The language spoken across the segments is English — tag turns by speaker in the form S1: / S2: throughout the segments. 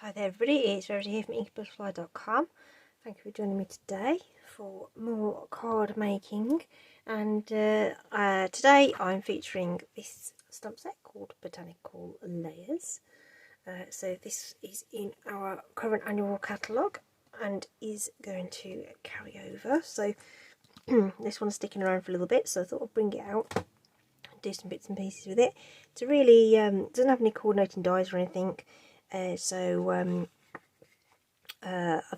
S1: Hi there everybody, it's Verity here from Inkybutterfly.com. Thank you for joining me today for more card making, and today I'm featuring this stamp set called Botanical Layers. So this is in our current annual catalogue and is going to carry over. So this one's sticking around for a little bit, so I thought I'd bring it out and do some bits and pieces with it. It's a really, doesn't have any coordinating dies or anything. I've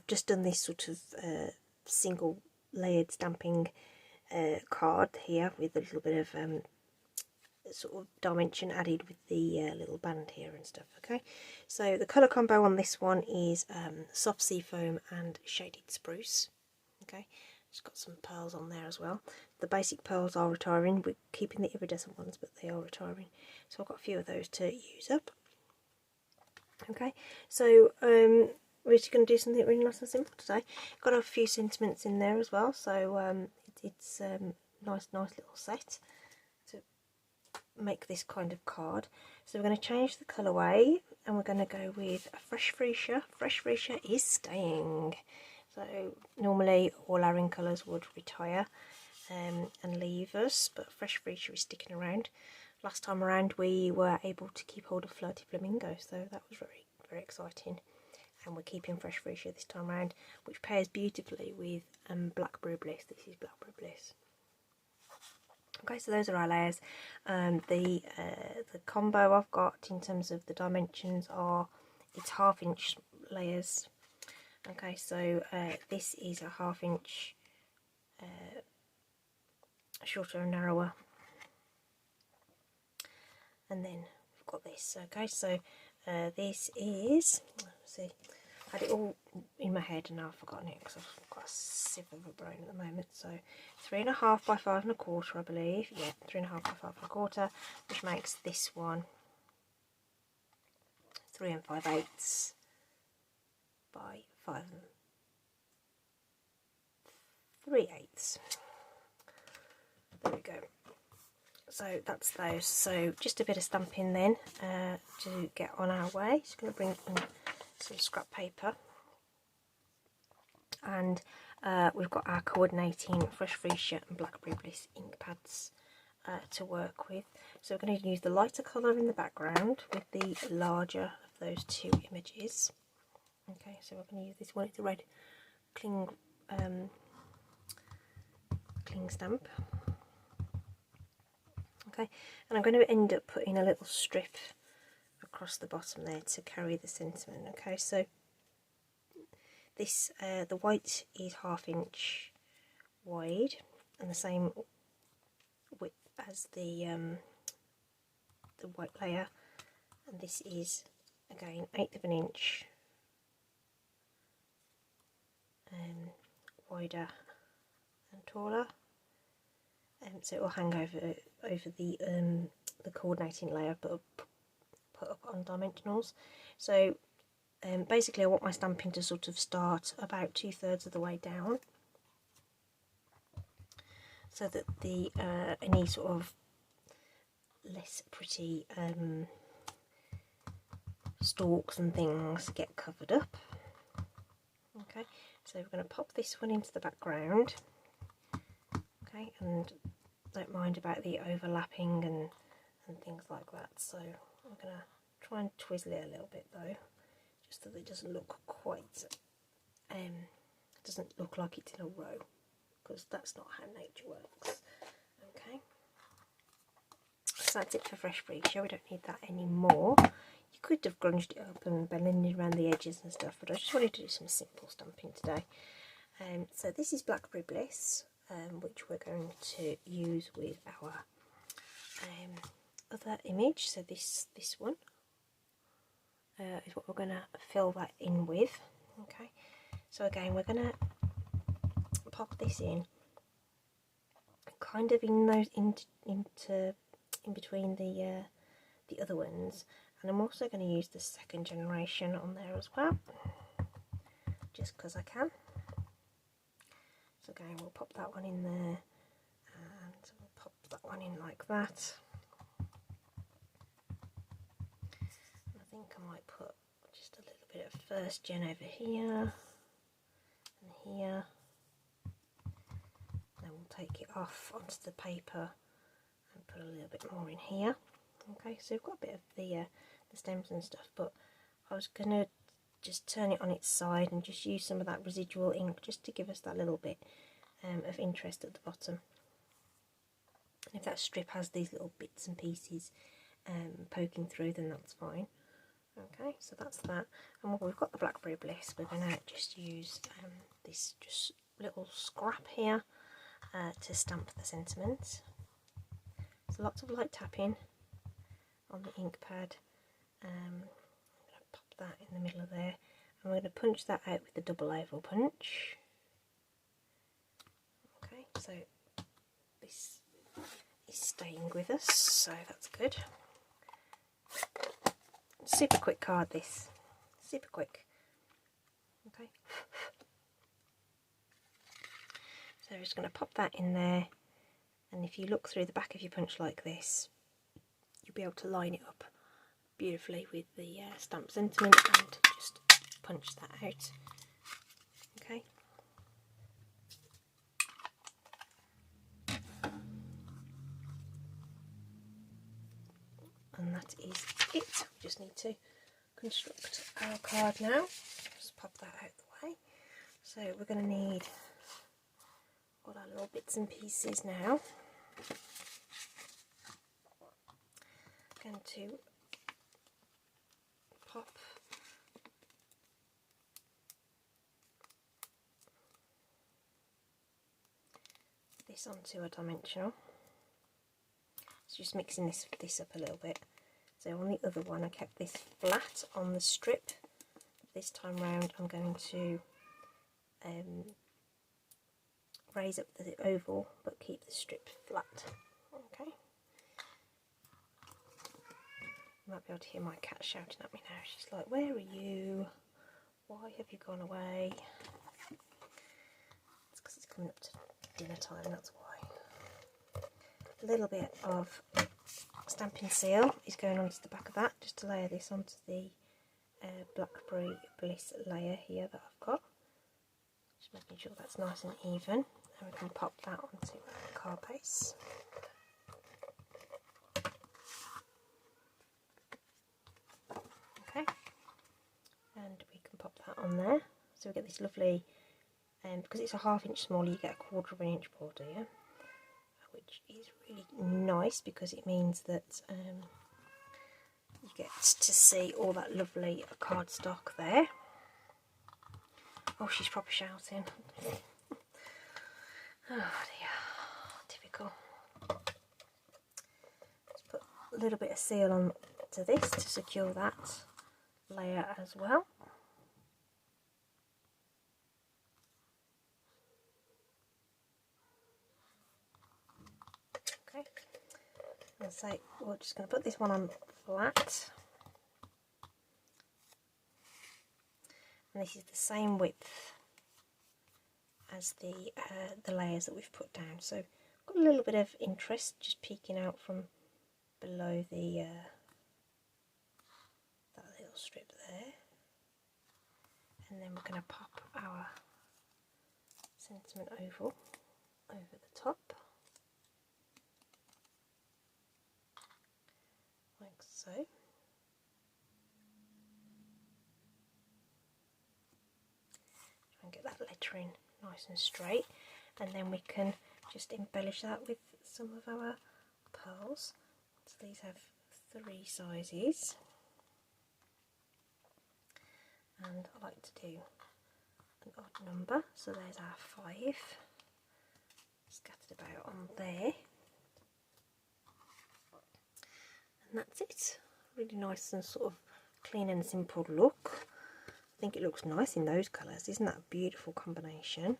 S1: just done this sort of single layered stamping card here with a little bit of sort of dimension added with the little band here and stuff. Okay, so the colour combo on this one is soft seafoam and shaded spruce. Okay, it's got some pearls on there as well. The basic pearls are retiring. We're keeping the iridescent ones, but they are retiring, so I've got a few of those to use up. Okay, so we're just going to do something really nice and simple today. Got a few sentiments in there as well, so it's nice little set to make this kind of card. So we're going to change the colourway and we're going to go with a Fresh Freesia. Fresh Freesia is staying. So normally all our in colours would retire and leave us, but Fresh Freesia is sticking around. Last time around we were able to keep hold of Flirty Flamingo, so that was very exciting. And we're keeping Fresh Freesia this time around, which pairs beautifully with Blackberry Bliss. This is Blackberry Bliss. Okay, so those are our layers. The combo I've got in terms of the dimensions are, it's 1/2 inch layers. Okay, so this is a 1/2 inch shorter and narrower. And then we've got this. Okay, so this is, let's see, I had it all in my head and now I've forgotten it because I've got a sieve of a brain at the moment. So 3.5 by 5 1/4, I believe. Yeah, 3.5 by 5 1/4, which makes this one 3 5/8 by 5 3/8. There we go. So that's those. So just a bit of stamping then to get on our way. Just going to bring in some scrap paper, and we've got our coordinating Fresh Freesia and Blackberry Bliss ink pads to work with. So we're going to use the lighter colour in the background with the larger of those two images. Okay, so we're going to use this one. It's a red cling stamp. Okay, and I'm going to end up putting a little strip across the bottom there to carry the sentiment. Okay, so this the white is 1/2 inch wide and the same width as the white layer, and this is again 1/8 of an inch wider and taller. So it will hang over the coordinating layer, but put up on dimensionals. So basically I want my stamping to sort of start about 2/3 of the way down, so that the any sort of less pretty stalks and things get covered up. Okay, so we're going to pop this one into the background. Okay, and don't mind about the overlapping and things like that. So I'm going to try and twizzle it a little bit though, just so that it doesn't look quite, doesn't look like it's in a row, because that's not how nature works. Okay, so that's it for Fresh Freesia. We don't need that anymore. You could have grunged it up and blended around the edges and stuff, but I just wanted to do some simple stamping today. So this is Blackberry Bliss, which we're going to use with our other image. So this one is what we're going to fill that in with. Okay, so again we're going to pop this in, kind of in those in between the other ones, and I'm also going to use the second generation on there as well, just because I can. So again, we'll pop that one in there, and we'll pop that one in like that. And I think I might put just a little bit of first gen over here and here. Then we'll take it off onto the paper and put a little bit more in here. Okay, so we've got a bit of the stems and stuff, but I was going to just turn it on its side and just use some of that residual ink just to give us that little bit of interest at the bottom. And if that strip has these little bits and pieces poking through, then that's fine. Okay, so that's that. And while we've got the Blackberry Bliss, we're going to just use this just little scrap here to stamp the sentiment. So lots of light tapping on the ink pad. I'm going to pop that in the middle of there, and we're going to punch that out with the double oval punch. Okay, so this is staying with us, so that's good. Super quick card, this. Super quick. Okay. So we're just going to pop that in there, and if you look through the back of your punch like this, you'll be able to line it up beautifully with the stamp sentiment and just punch that out. Okay. And that is it. We just need to construct our card now. Just pop that out the way. So we're going to need all our little bits and pieces now. I'm going to pop this onto a dimensional. So just mixing this up a little bit. So on the other one I kept this flat on the strip. This time round I'm going to raise up the oval but keep the strip flat. Okay. You might be able to hear my cat shouting at me now. She's like, "Where are you? Why have you gone away?" It's because it's coming up to dinner time, that's why. A little bit of Stampin' Seal is going onto the back of that, just to layer this onto the Blackberry Bliss layer here that I've got. Just making sure that's nice and even, and we can pop that onto our card base. Okay, and we can pop that on there, so we get this lovely, because it's a 1/2 inch smaller, you get a 1/4 inch border, yeah? Which is really nice because it means that you get to see all that lovely cardstock there. Oh, she's proper shouting. Oh dear, typical. Just put a little bit of seal on to this to secure that layer as well. Okay, and so we're just going to put this one on flat, and this is the same width as the layers that we've put down. So got a little bit of interest just peeking out from below the that little strip there, and then we're going to pop our sentiment oval over the top. Like so. Try and get that lettering nice and straight, and then we can just embellish that with some of our pearls. So these have 3 sizes, and I like to do an odd number, so there's our 5 scattered about on there. And that's it. Really nice and sort of clean and simple look. I think it looks nice in those colours. Isn't that a beautiful combination?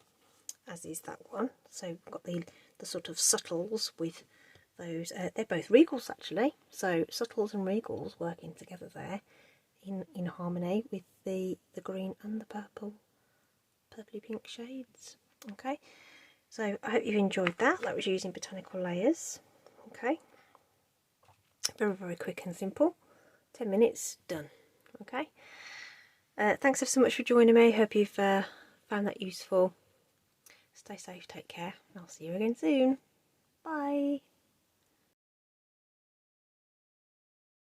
S1: As is that one. So we've got the sort of subtles with those. They're both regals actually. So subtles and regals working together there in harmony with the green and the purpley pink shades. Okay. So I hope you've enjoyed that. That was using Botanical layers. Okay. Very, very quick and simple. 10 minutes, done. Okay. Thanks ever so much for joining me. Hope you've found that useful. Stay safe, take care, and I'll see you again soon. Bye.